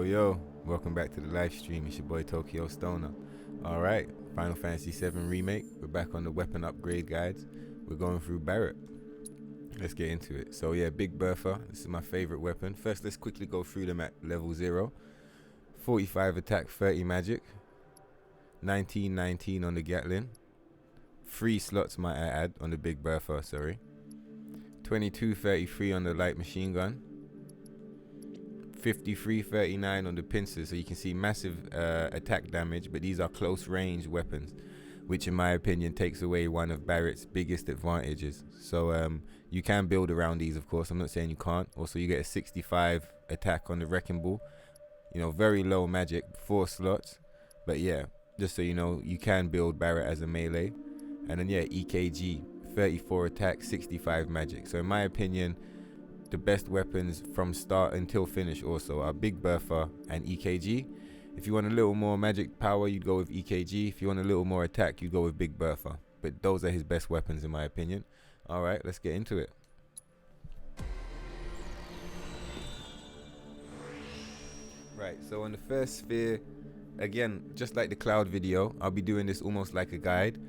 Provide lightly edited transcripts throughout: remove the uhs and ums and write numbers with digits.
Yo, welcome back to the live stream. It's your boy Tokyo Stoner. Alright, Final Fantasy VII Remake. We're back on the weapon upgrade guides. We're going through Barret. Let's get into it. So yeah, Big Bertha. This is my favorite weapon. First, let's quickly go through them at level 0. 45 attack, 30 magic. 19 on the Gatling. 3 slots might I add on the Big Bertha, sorry. 22-33 on the light machine gun. 53-39 on the pincers, so you can see massive attack damage, but these are close range weapons, which in my opinion takes away one of Barret's biggest advantages. So you can build around these, of course. I'm not saying you can't. Also, you get a 65 attack on the Wrecking Ball. You know, very low magic, 4 slots. But yeah, just so you know, you can build Barret as a melee. And then yeah, EKG, 34 attack, 65 magic. So in my opinion, the best weapons from start until finish also are Big Bertha and EKG. If you want a little more magic power, you'd go with EKG. If you want a little more attack, you'd go with Big Bertha. But those are his best weapons in my opinion. Alright, let's get into it. Right, so on the first sphere, again, just like the cloud video, I'll be doing this almost like a guide.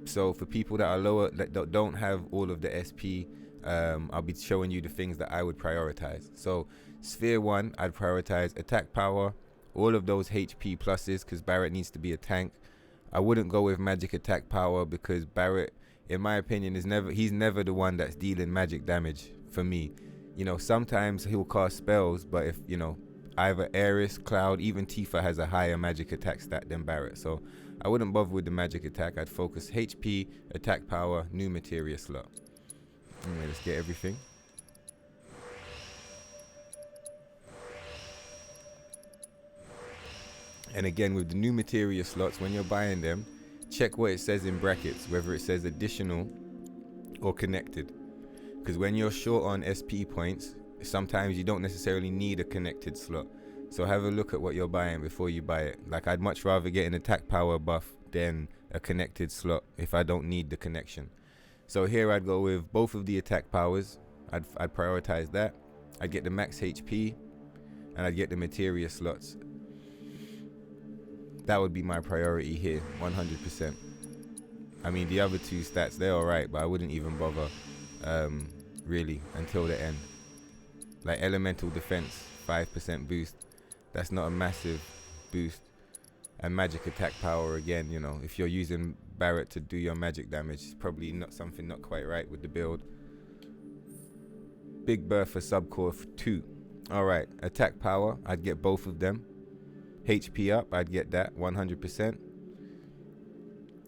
So for people that are lower, that don't have all of the SP, I'll be showing you the things that I would prioritize. So sphere 1, I'd prioritize attack power, all of those HP pluses, because Barret needs to be a tank. I wouldn't go with magic attack power because Barret, in my opinion, he's never the one that's dealing magic damage for me. You know, sometimes he'll cast spells, but if, you know, either Aeris, Cloud, even Tifa has a higher magic attack stat than Barret. So I wouldn't bother with the magic attack. I'd focus HP, attack power, new materia slot. Anyway, let's get everything. And again, with the new materia slots, when you're buying them, check what it says in brackets, whether it says additional or connected. Because when you're short on SP points, sometimes you don't necessarily need a connected slot. So have a look at what you're buying before you buy it. Like, I'd much rather get an attack power buff than a connected slot if I don't need the connection. So here I'd go with both of the attack powers. I'd prioritize that. I'd get the max HP and I'd get the materia slots. That would be my priority here, 100%. I mean, the other two stats, they're alright, but I wouldn't even bother really until the end. Like elemental defense, 5% boost. That's not a massive boost. And magic attack power, again, you know, if you're using Barret to do your magic damage, it's probably not something not quite right with the build. Big Bertha subcore 2. Alright, attack power, I'd get both of them. HP up, I'd get that, 100%.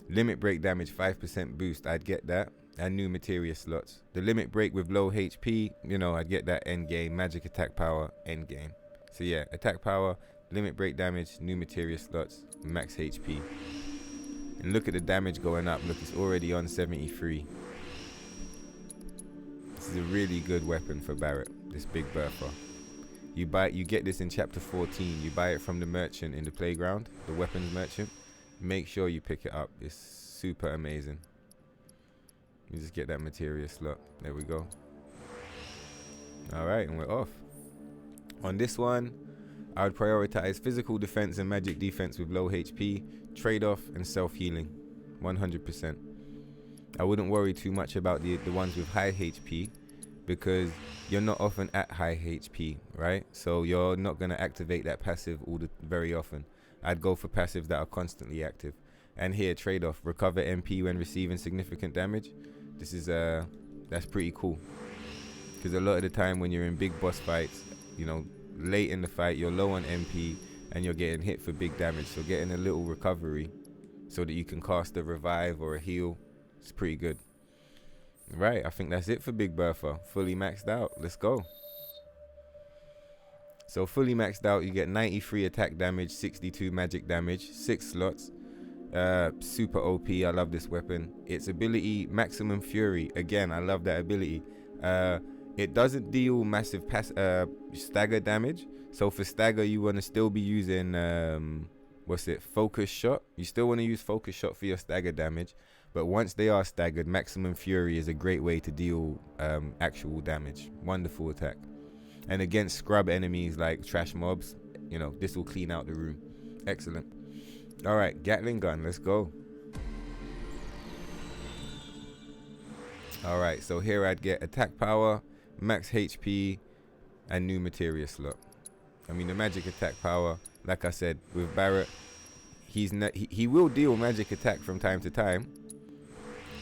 Limit break damage, 5% boost, I'd get that. And new materia slots. The limit break with low HP, you know, I'd get that end game. Magic attack power, end game. So yeah, attack power, limit break damage, new materia slots, max HP. And look at the damage going up. Look, it's already on 73. This is a really good weapon for Barret, this Big Bertha. You get this in chapter 14. You buy it from the merchant in the playground, the weapons merchant. Make sure you pick it up. It's super amazing. You just get that materia slot. There we go. Alright, and we're off. On this one, I would prioritize physical defense and magic defense with low HP, trade-off, and self-healing. 100%. I wouldn't worry too much about the ones with high HP because you're not often at high HP, right? So you're not going to activate that passive very often. I'd go for passives that are constantly active. And here, trade-off, recover MP when receiving significant damage. This is that's pretty cool, because a lot of the time when you're in big boss fights, you know, late in the fight, you're low on MP and you're getting hit for big damage. So getting a little recovery so that you can cast a revive or a heal, it's pretty good. Right, I think that's it for Big Bertha. Fully maxed out. Let's go. So fully maxed out, you get 93 attack damage, 62 magic damage, 6 slots. Super OP. I love this weapon. Its ability, Maximum Fury. Again, I love that ability. It doesn't deal massive stagger damage. So for stagger, you want to still be using Focus Shot. You still want to use Focus Shot for your stagger damage. But once they are staggered, Maximum Fury is a great way to deal actual damage. Wonderful attack. And against scrub enemies like trash mobs, you know, this will clean out the room. Excellent. All right, Gatling gun, let's go. All right, so here I'd get attack power, max HP, and new materia slot. I mean, the magic attack power, like I said, with Barret, he will deal magic attack from time to time,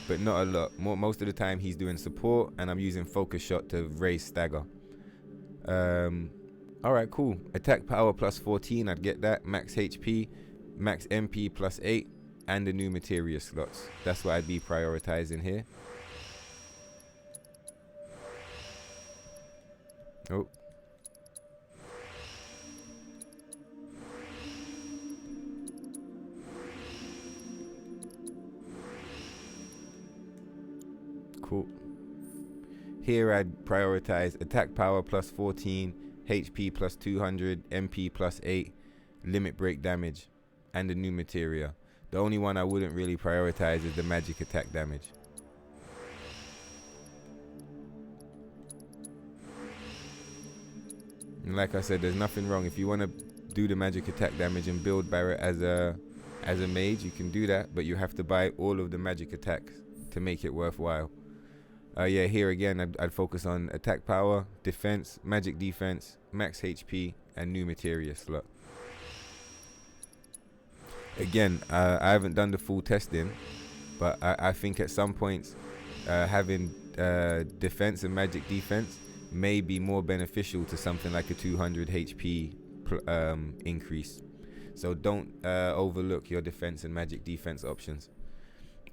but not a lot. Most of the time he's doing support, and I'm using focus shot to raise stagger. All right, cool. Attack power plus 14, I'd get that. Max HP, max MP plus 8, and the new materia slots. That's what I'd be prioritizing here. Oh. Cool. Here I'd prioritize attack power plus 14, HP plus 200, MP plus 8, limit break damage, and the new materia. The only one I wouldn't really prioritize is the magic attack damage. And like I said, there's nothing wrong. If you want to do the magic attack damage and build Barret as a mage, you can do that, but you have to buy all of the magic attacks to make it worthwhile. Yeah, here again, I'd focus on attack power, defense, magic defense, max HP, and new materia slot. Again, I haven't done the full testing, but I think at some points having defense and magic defense may be more beneficial to something like a 200 HP increase. So don't overlook your defense and magic defense options.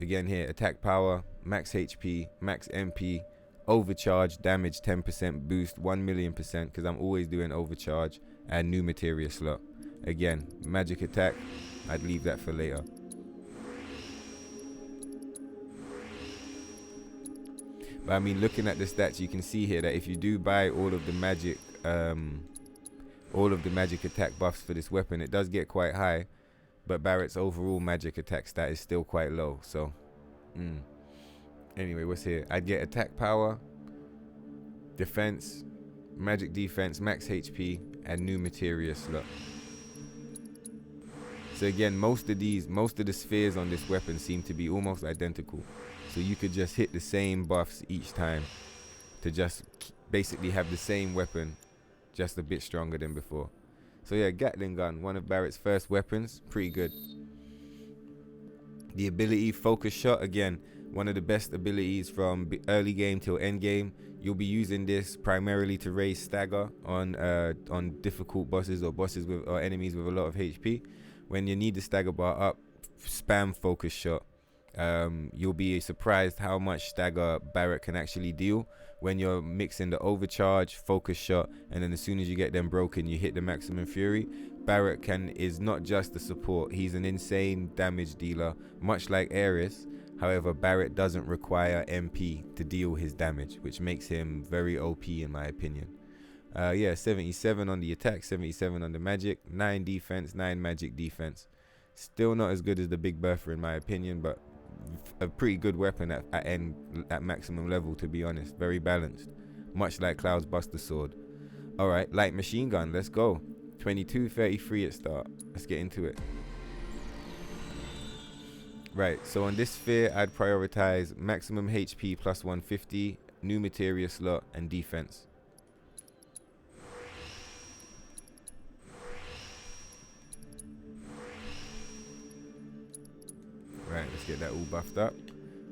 Again here, attack power, max HP, max MP, overcharge, damage 10% boost, 1,000,000%, because I'm always doing overcharge, and new materia slot. Again, magic attack, I'd leave that for later. But I mean, looking at the stats, you can see here that if you do buy all of the magic attack buffs for this weapon, it does get quite high. But Barret's overall magic attack stat is still quite low. So, anyway, what's here? I'd get attack power, defense, magic defense, max HP, and new materia slot. So again, most of the spheres on this weapon seem to be almost identical. So you could just hit the same buffs each time to just basically have the same weapon, just a bit stronger than before. So yeah, Gatling gun, one of Barret's first weapons, pretty good. The ability focus shot, again, one of the best abilities from early game till end game. You'll be using this primarily to raise stagger on difficult bosses or enemies with a lot of HP. When you need the stagger bar up, spam focus shot. You'll be surprised how much stagger Barret can actually deal when you're mixing the overcharge, focus shot, and then as soon as you get them broken, you hit the maximum fury. Barret is not just a support, he's an insane damage dealer, much like Ares. However, Barret doesn't require MP to deal his damage, which makes him very OP in my opinion. Yeah, 77 on the attack, 77 on the magic, 9 defense, 9 magic defense. Still not as good as the Big Bertha in my opinion, but a pretty good weapon at maximum level, to be honest. Very balanced, much like Cloud's Buster Sword. Alright, light machine gun, let's go. 2233 at start. Let's get into it. Right, so on this sphere, I'd prioritize maximum HP plus 150, new materia slot, and defense. Right, let's get that all buffed up.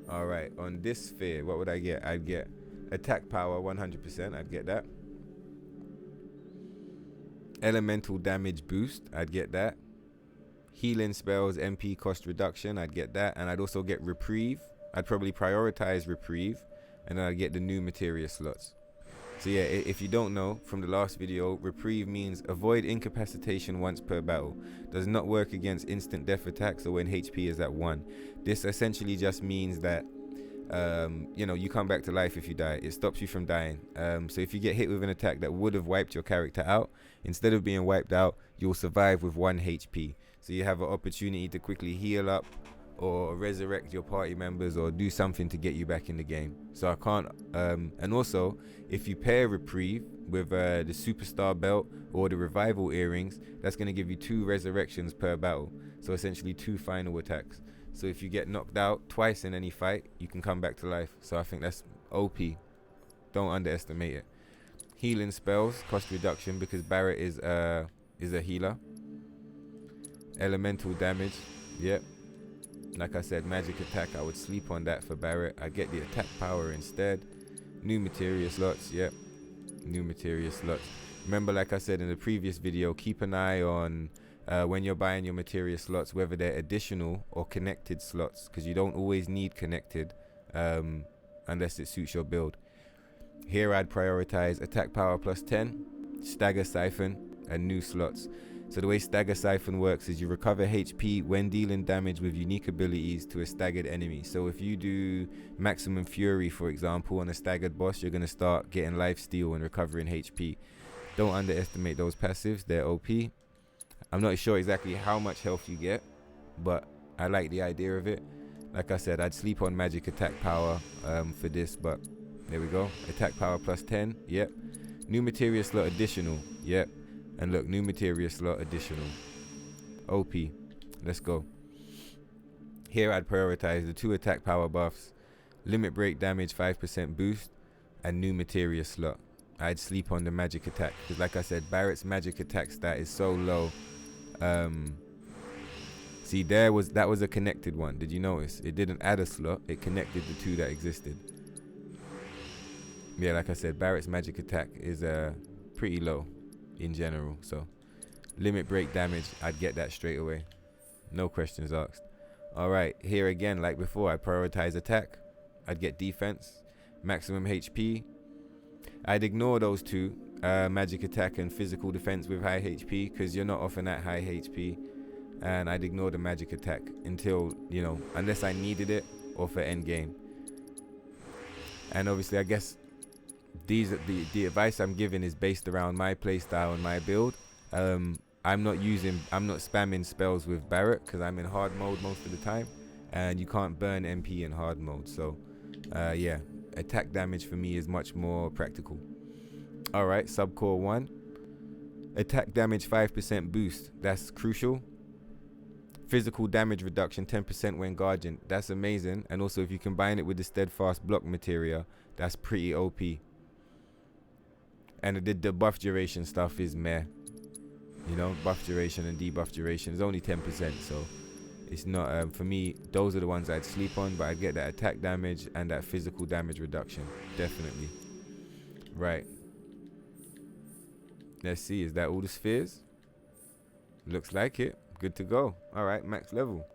Alright, on this sphere, what would I get? I'd get attack power 100%, I'd get that. Elemental damage boost, I'd get that. Healing spells, MP cost reduction, I'd get that. And I'd also get reprieve. I'd probably prioritize reprieve. And then I'd get the new materia slots. So yeah, if you don't know from the last video, reprieve means avoid incapacitation once per battle. Does not work against instant death attacks or when HP is at 1. This essentially just means that you come back to life if you die. It stops you from dying. So if you get hit with an attack that would have wiped your character out, instead of being wiped out, you'll survive with 1 HP. So you have an opportunity to quickly heal up or resurrect your party members or do something to get you back in the game. So I can't. And also, if you pair Reprieve with the Superstar Belt or the Revival Earrings, that's going to give you 2 resurrections per battle. So essentially 2 final attacks. So if you get knocked out twice in any fight, you can come back to life. So I think that's OP. Don't underestimate it. Healing spells, cost reduction, because Barret is a healer. Elemental damage, yep. Like I said, magic attack, I would sleep on that for Barret. I get the attack power instead. New materia slots, yep. New materia slots. Remember, like I said in the previous video, keep an eye on when you're buying your materia slots, whether they're additional or connected slots, because you don't always need connected unless it suits your build. Here I'd prioritize attack power plus 10, stagger siphon, and new slots. So the way stagger siphon works is you recover HP when dealing damage with unique abilities to a staggered enemy. So if you do maximum fury, for example, on a staggered boss, you're going to start getting lifesteal and recovering HP. Don't underestimate those passives, they're OP. I'm not sure exactly how much health you get, but I like the idea of it. Like I said, I'd sleep on magic attack power for this, but there we go. Attack power plus 10, yep. New materia slot additional, yep. And look, new materia slot additional. OP. Let's go. Here I'd prioritize the 2 attack power buffs, limit break damage 5% boost, and new materia slot. I'd sleep on the magic attack, because like I said, Barret's magic attack stat is so low. See, that was a connected one. Did you notice? It didn't add a slot, it connected the 2 that existed. Yeah, like I said, Barret's magic attack is pretty low in general. So limit break damage, I'd get that straight away, no questions asked. All right, here again, like before, I prioritize attack. I'd get defense, maximum HP. I'd ignore those 2, magic attack and physical defense with high HP, because you're not often at high HP. And I'd ignore the magic attack until, you know, unless I needed it or for end game. And obviously, I guess the advice I'm giving is based around my playstyle and my build. I'm not spamming spells with Barret because I'm in hard mode most of the time, and you can't burn MP in hard mode. So yeah, attack damage for me is much more practical. All right, subcore 1, attack damage 5% boost, that's crucial. Physical damage reduction 10% when guardian, that's amazing. And also if you combine it with the steadfast block materia, that's pretty OP. And the buff duration stuff is meh. You know, buff duration and debuff duration is only 10%, so it's not, for me, those are the ones I'd sleep on, but I get that attack damage and that physical damage reduction, definitely. Right. Let's see, is that all the spheres? Looks like it. Good to go. All right, max level.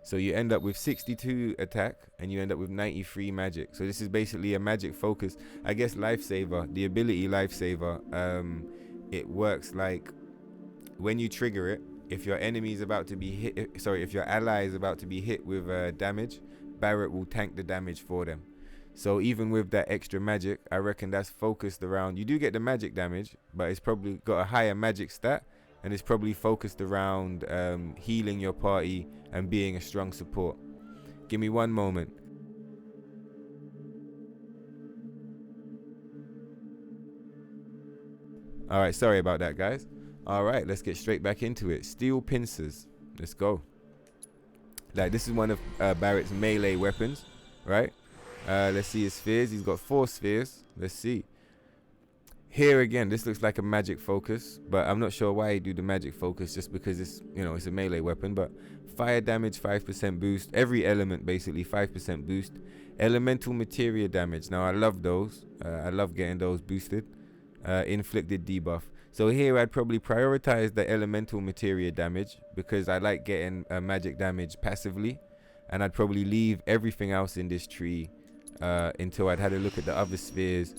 So you end up with 62 attack and you end up with 93 magic. So this is basically a magic focus. I guess Lifesaver, the ability Lifesaver, it works like when you trigger it, if your enemy is about to be hit, if your ally is about to be hit with damage, Barret will tank the damage for them. So even with that extra magic, I reckon that's focused around, you do get the magic damage, but it's probably got a higher magic stat. And it's probably focused around healing your party and being a strong support. Give me one moment. All right, sorry about that, guys. All right, let's get straight back into it. Steel pincers. Let's go. Like, this is one of Barret's melee weapons, right? Let's see his spheres. He's got 4 spheres. Let's see. Here again, this looks like a magic focus, but I'm not sure why he do the magic focus, just because it's, you know, it's a melee weapon. But fire damage 5% boost, every element basically 5% boost. Elemental materia damage, now I love those. I love getting those boosted. Inflicted debuff. So here I'd probably prioritize the elemental materia damage because I like getting magic damage passively, and I'd probably leave everything else in this tree until I'd had a look at the other spheres.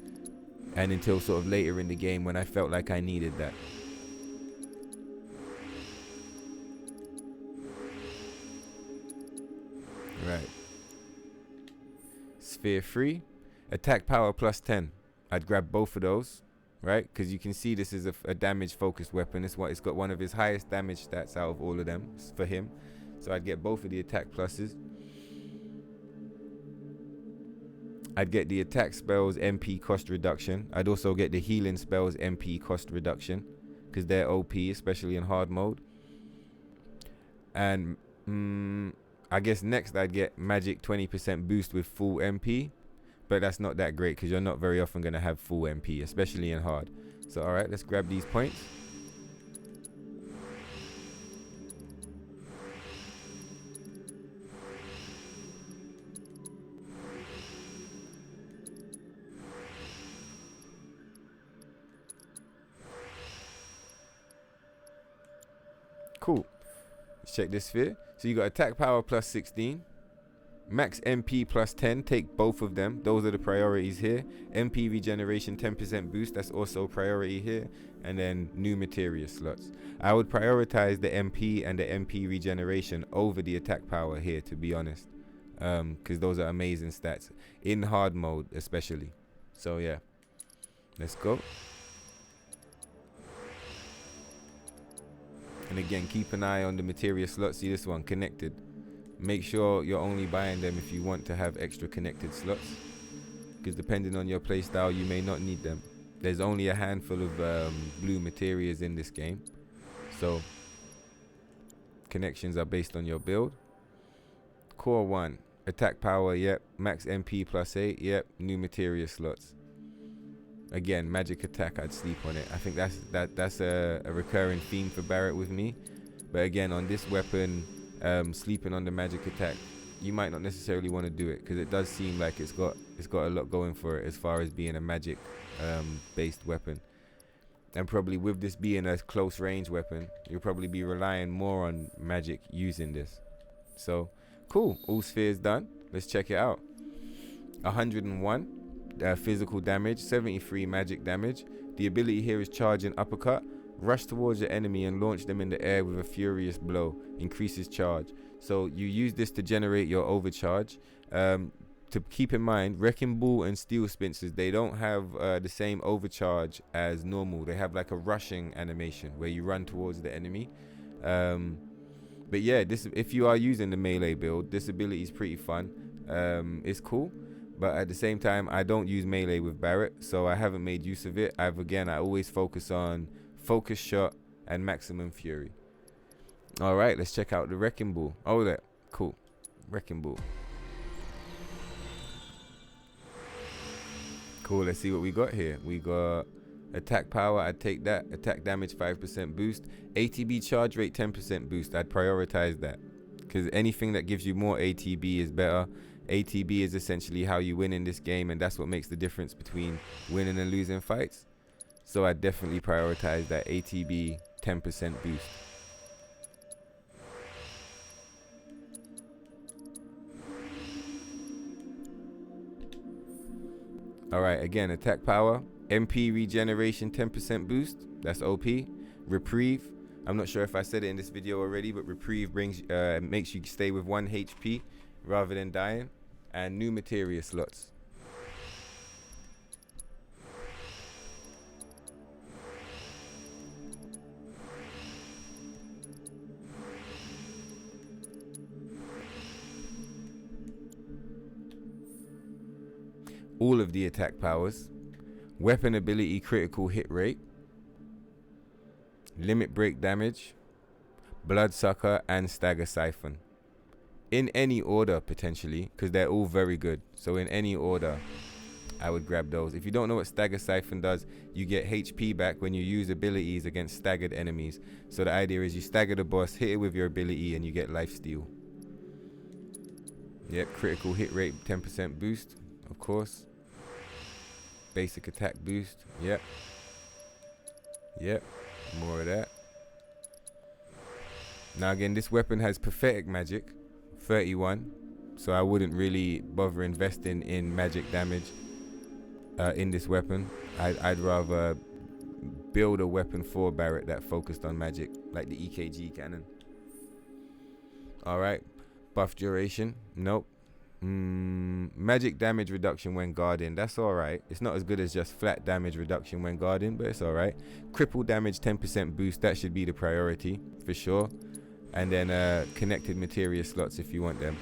And until sort of later in the game when I felt like I needed that. Right. Sphere 3. Attack power plus 10. I'd grab both of those. Right? Because you can see this is a damage focused weapon. It's got one of his highest damage stats out of all of them for him. So I'd get both of the attack pluses. I'd get the attack spells MP cost reduction. I'd also get the healing spells MP cost reduction, because they're OP, especially in hard mode. And I guess next I'd get magic 20% boost with full MP, but that's not that great because you're not very often going to have full MP, especially in hard. So alright, let's grab these points. Cool. Let's check this sphere. So you got attack power plus 16, max MP plus 10. Take both of them. Those are the priorities here. MP regeneration 10% boost. That's also priority here. And then new materia slots. I would prioritize the MP and the MP regeneration over the attack power here, to be honest, because those are amazing stats in hard mode especially. So yeah, let's go. And again, keep an eye on the materia slots. See this one, connected. Make sure you're only buying them if you want to have extra connected slots, because depending on your playstyle, you may not need them. There's only a handful of blue materias in this game, so connections are based on your build. Core 1, attack power, yep. Max MP plus 8, yep. New materia slots. Again, magic attack, I'd sleep on it. I think that's a recurring theme for Barret with me. But again, on this weapon, sleeping on the magic attack, you might not necessarily want to do it, because it does seem like it's got a lot going for it as far as being a magic based weapon. And probably with this being a close range weapon, you'll probably be relying more on magic using this. So cool, all spheres done. Let's check it out. 101 physical damage, 73 magic damage. The ability here is charge and uppercut. Rush towards your enemy and launch them in the air with a furious blow. Increases charge. So you use this to generate your overcharge. To keep in mind, Wrecking Ball and Steel Spincers, they don't have the same overcharge as normal. They have like a rushing animation where you run towards the enemy. But yeah, this, if you are using the melee build, this ability is pretty fun. It's cool. But at the same time, I don't use melee with Barret, so I haven't made use of it. I always focus on focus shot and maximum fury. All right, let's check out the Wrecking Ball. Oh, that cool, Wrecking Ball. Cool. Let's see what we got here. We got attack power. I'd take that. Attack damage 5% boost. ATB charge rate 10% boost. I'd prioritize that, because anything that gives you more ATB is better. ATB is essentially how you win in this game, and that's what makes the difference between winning and losing fights. So I definitely prioritize that ATB 10% boost. Alright, again, attack power, MP regeneration 10% boost, that's OP. Reprieve, I'm not sure if I said it in this video already, but Reprieve makes you stay with 1 HP rather than dying. And new materia slots. All of the attack powers. Weapon ability critical hit rate. Limit break damage. Bloodsucker and stagger siphon. In any order, potentially, because they're all very good. So in any order, I would grab those. If you don't know what Stagger Siphon does, you get HP back when you use abilities against staggered enemies. So the idea is you stagger the boss, hit it with your ability, and you get lifesteal. Yep, critical hit rate 10% boost, of course. Basic attack boost, yep. Yep, more of that. Now again, this weapon has pathetic magic. 31, so I wouldn't really bother investing in magic damage in this weapon. I'd rather build a weapon for Barret that focused on magic, like the EKG cannon. Alright, buff duration, nope. Magic damage reduction when guarding, that's alright. It's not as good as just flat damage reduction when guarding, but it's alright. Cripple damage 10% boost, that should be the priority for sure. and then connected materia slots if you want them.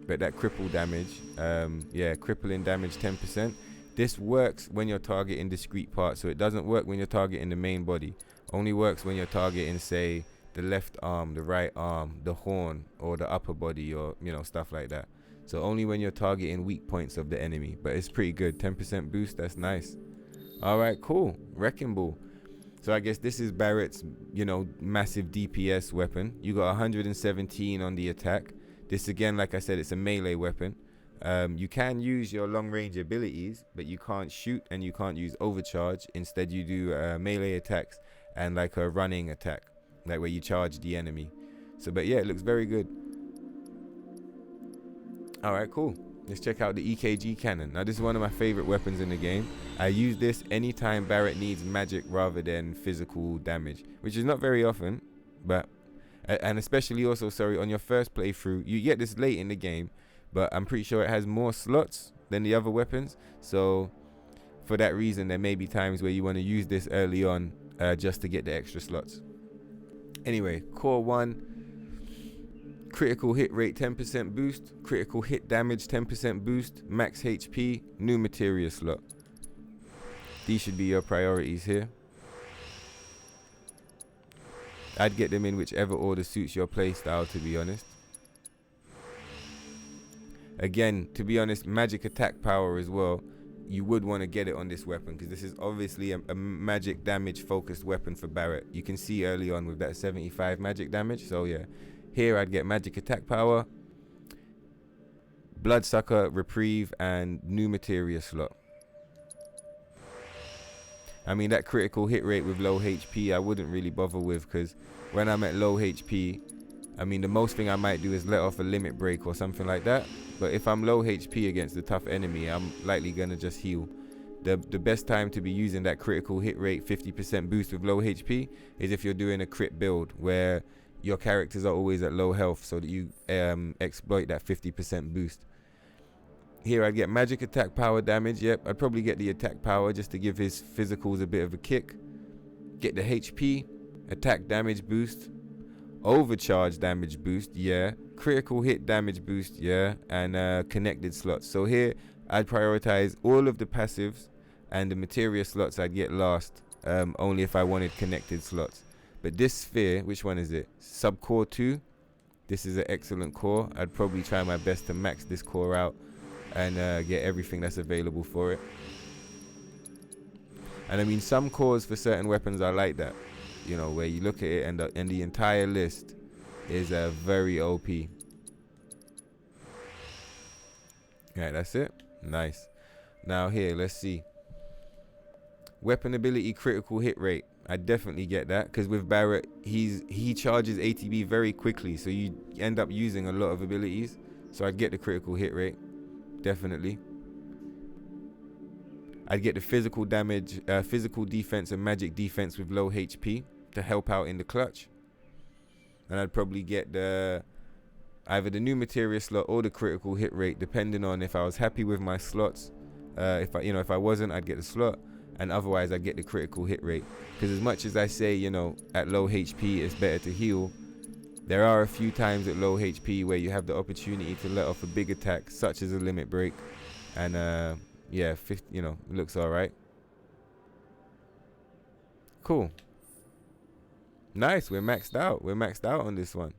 But that cripple damage, yeah, crippling damage 10%. This works when you're targeting discrete parts, so it doesn't work when you're targeting the main body. Only works when you're targeting, say, the left arm, the right arm, the horn, or the upper body, or stuff like that. So only when you're targeting weak points of the enemy. But it's pretty good. 10% boost, that's nice. Alright, cool. Wrecking Ball. So I guess this is Barret's, massive DPS weapon. You got 117 on the attack. This again, like I said, it's a melee weapon. You can use your long range abilities, but you can't shoot and you can't use overcharge. Instead, you do melee attacks and like a running attack, like where you charge the enemy. So, but yeah, it looks very good. Alright, cool. Let's check out the EKG cannon. Now, this is one of my favorite weapons in the game. I use this anytime Barret needs magic rather than physical damage, which is not very often, but and especially also, sorry, on your first playthrough, you get this late in the game, but I'm pretty sure it has more slots than the other weapons. So for that reason, there may be times where you want to use this early on just to get the extra slots. Anyway, core 1, critical hit rate 10% boost, critical hit damage 10% boost, max HP, new materia slot. These should be your priorities here. I'd get them in whichever order suits your playstyle, to be honest. Again, to be honest, magic attack power as well. You would want to get it on this weapon because this is obviously a magic damage focused weapon for Barret. You can see early on with that 75 magic damage. So yeah, here I'd get magic attack power, bloodsucker, reprieve, and new materia slot. I mean, that critical hit rate with low HP, I wouldn't really bother with because when I'm at low HP, I mean, the most thing I might do is let off a limit break or something like that. But if I'm low HP against a tough enemy, I'm likely going to just heal. The best time to be using that critical hit rate 50% boost with low HP is if you're doing a crit build where your characters are always at low health so that you exploit that 50% boost. Here I'd get magic attack power damage. Yep, I'd probably get the attack power just to give his physicals a bit of a kick. Get the HP, attack damage boost, overcharge damage boost, yeah, critical hit damage boost, yeah, and connected slots. So here I'd prioritize all of the passives, and the materia slots I'd get last, only if I wanted connected slots. But this sphere, which one is it? Subcore 2. This is an excellent core. I'd probably try my best to max this core out and get everything that's available for it. And I mean, some cores for certain weapons are like that, where you look at it and the entire list is very OP. Right, that's it. Nice. Now here, let's see. Weapon ability critical hit rate. I definitely get that because with Barret, he charges ATB very quickly, so you end up using a lot of abilities. So I'd get the critical hit rate. Definitely. I'd get the physical damage, physical defense and magic defense with low HP to help out in the clutch. And I'd probably get either the new materia slot or the critical hit rate, depending on if I was happy with my slots. If I wasn't, I'd get the slot, and otherwise I'd get the critical hit rate. Because as much as I say, at low HP it's better to heal, there are a few times at low HP where you have the opportunity to let off a big attack, such as a limit break, and yeah, it looks all right. Cool. Nice, we're maxed out. We're maxed out on this one.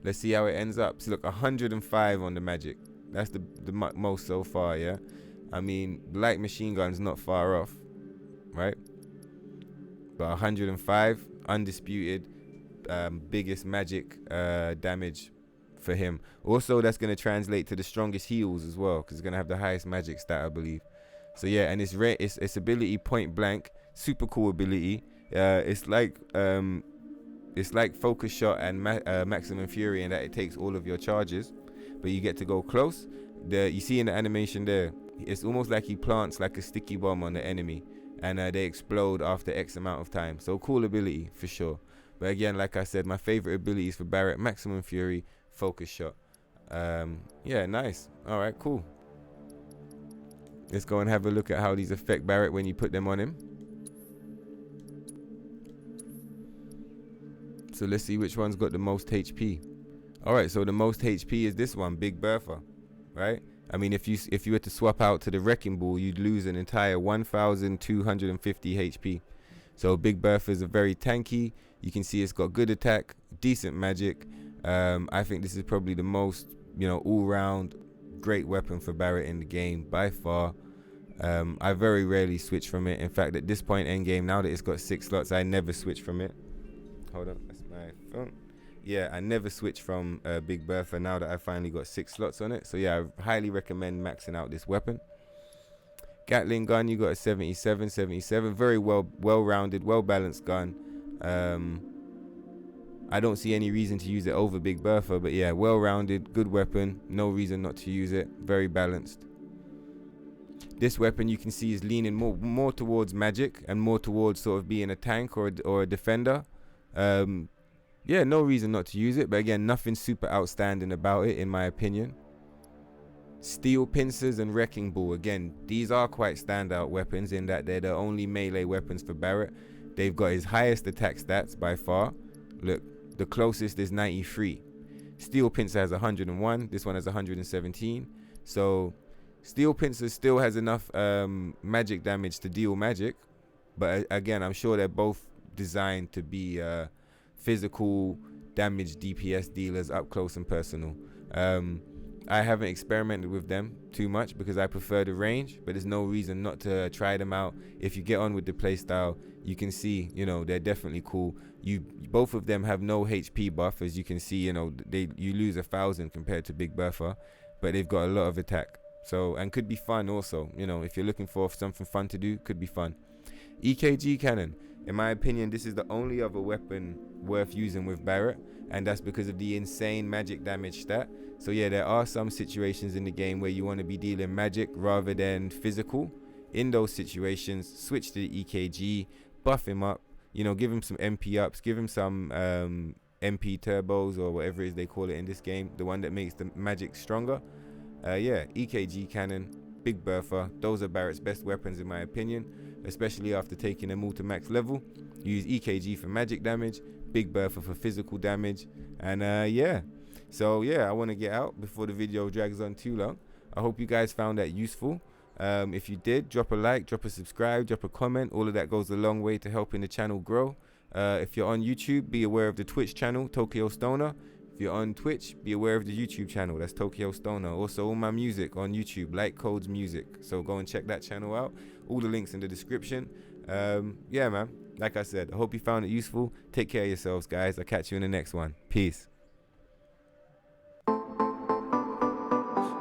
Let's see how it ends up. So look, 105 on the magic. That's the most so far, yeah? I mean, light machine gun's not far off, right? But 105, undisputed, biggest magic damage for him. Also, that's going to translate to the strongest heals as well, because it's going to have the highest magic stat, I believe. So yeah, and its ability point blank, super cool ability. It's like focus shot and maximum fury, in that it takes all of your charges, but you get to go close. You see in the animation there, it's almost like he plants like a sticky bomb on the enemy, and they explode after X amount of time. So cool ability for sure. But again, like I said, my favorite abilities for Barret: maximum fury, focus shot. Yeah, nice. All right, cool. Let's go and have a look at how these affect Barret when you put them on him. So let's see which one's got the most HP. All right, so the most HP is this one, Big Bertha, right? I mean, if you were to swap out to the Wrecking Ball, you'd lose an entire 1,250 HP. So Big Bertha is a very tanky. You can see it's got good attack, decent magic. I think this is probably the most, all-round great weapon for Barret in the game by far. I very rarely switch from it. In fact, at this point in game, now that it's got 6 slots, I never switch from it. Hold on, that's my phone. Yeah, I never switch from Big Bertha now that I finally got 6 slots on it. So yeah, I highly recommend maxing out this weapon. Gatling gun, you got a 77. Very well-rounded, well-balanced gun. I don't see any reason to use it over Big Bertha, but yeah, well-rounded, good weapon. No reason not to use it. Very balanced. This weapon you can see is leaning more towards magic and more towards sort of being a tank or a defender. Yeah, no reason not to use it, but again, nothing super outstanding about it in my opinion. Steel pincers and Wrecking Ball, again, these are quite standout weapons in that they're the only melee weapons for Barret. They've got his highest attack stats by far. Look, the closest is 93. Steel pincer has 101, this one has 117. So Steel pincer still has enough magic damage to deal magic, but again, I'm sure they're both designed to be physical damage DPS dealers up close and personal. I haven't experimented with them too much because I prefer the range, but there's no reason not to try them out. If you get on with the playstyle, you can see, they're definitely cool. Both of them have no HP buff, as you can see. You lose 1,000 compared to Big Bertha, but they've got a lot of attack. So, and could be fun also. If you're looking for something fun to do, could be fun. EKG cannon. In my opinion, this is the only other weapon worth using with Barret, and that's because of the insane magic damage stat. So yeah, there are some situations in the game where you want to be dealing magic rather than physical. In those situations, switch to the EKG, buff him up, give him some MP ups, give him some MP turbos or whatever it is they call it in this game, the one that makes the magic stronger. Yeah, EKG cannon, Big Bertha, those are Barret's best weapons in my opinion, especially after taking them all to max level. Use EKG for magic damage, Big Bertha for physical damage, and yeah. So yeah, I want to get out before the video drags on too long. I hope you guys found that useful. If you did, drop a like, drop a subscribe, drop a comment. All of that goes a long way to helping the channel grow. If you're on YouTube, be aware of the Twitch channel, Tokyo Stoner. If you're on Twitch, be aware of the YouTube channel, that's Tokyo Stoner. Also, all my music on YouTube, Light Codes Music. So go and check that channel out. All the links in the description. Yeah, man. Like I said, I hope you found it useful. Take care of yourselves, guys. I'll catch you in the next one. Peace.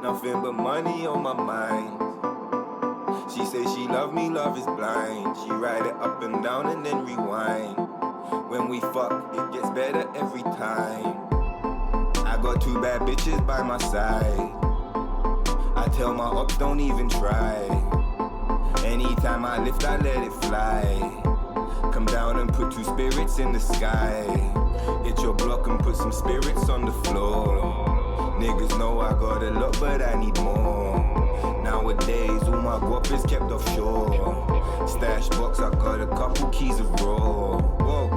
Nothing but money on my mind. She say she love me, love is blind. She ride it up and down and then rewind. When we fuck, it gets better every time. I got 2 bad bitches by my side. I tell my ops don't even try. Anytime I lift, I let it fly. Come down and put 2 spirits in the sky. Hit your block and put some spirits on the floor. Niggas know I got a lot, but I need more. Nowadays, all my guap is kept offshore. Stash box, I got a couple keys of raw. Whoa,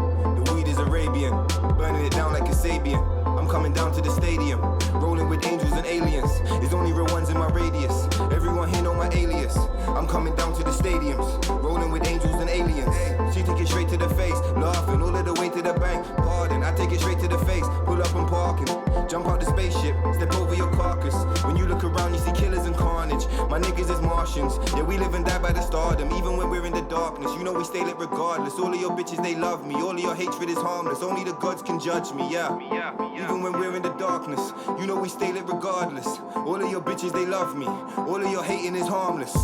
the weed is Arabian, burning it down like a Sabian. I'm coming down to the stadium, rolling with angels and aliens. There's only real ones in my radius. Everyone here know my alias. I'm coming down to the stadiums, rolling with angels and aliens. She take it straight to the face, laughing all of the way to the bank. Pardon, I take it straight to the face, pull up and parking. Jump out the spaceship, step over your carcass. When you look around, you see killers and carnage. My niggas is Martians, yeah, we live and die by the stardom. Even when we're in the darkness, you know we stay lit regardless. All of your bitches, they love me, all of your hatred is harmless. Only the gods can judge me, yeah. Even when we're in the darkness, you know we stay lit regardless. All of your bitches, they love me, all of your hating is harmless.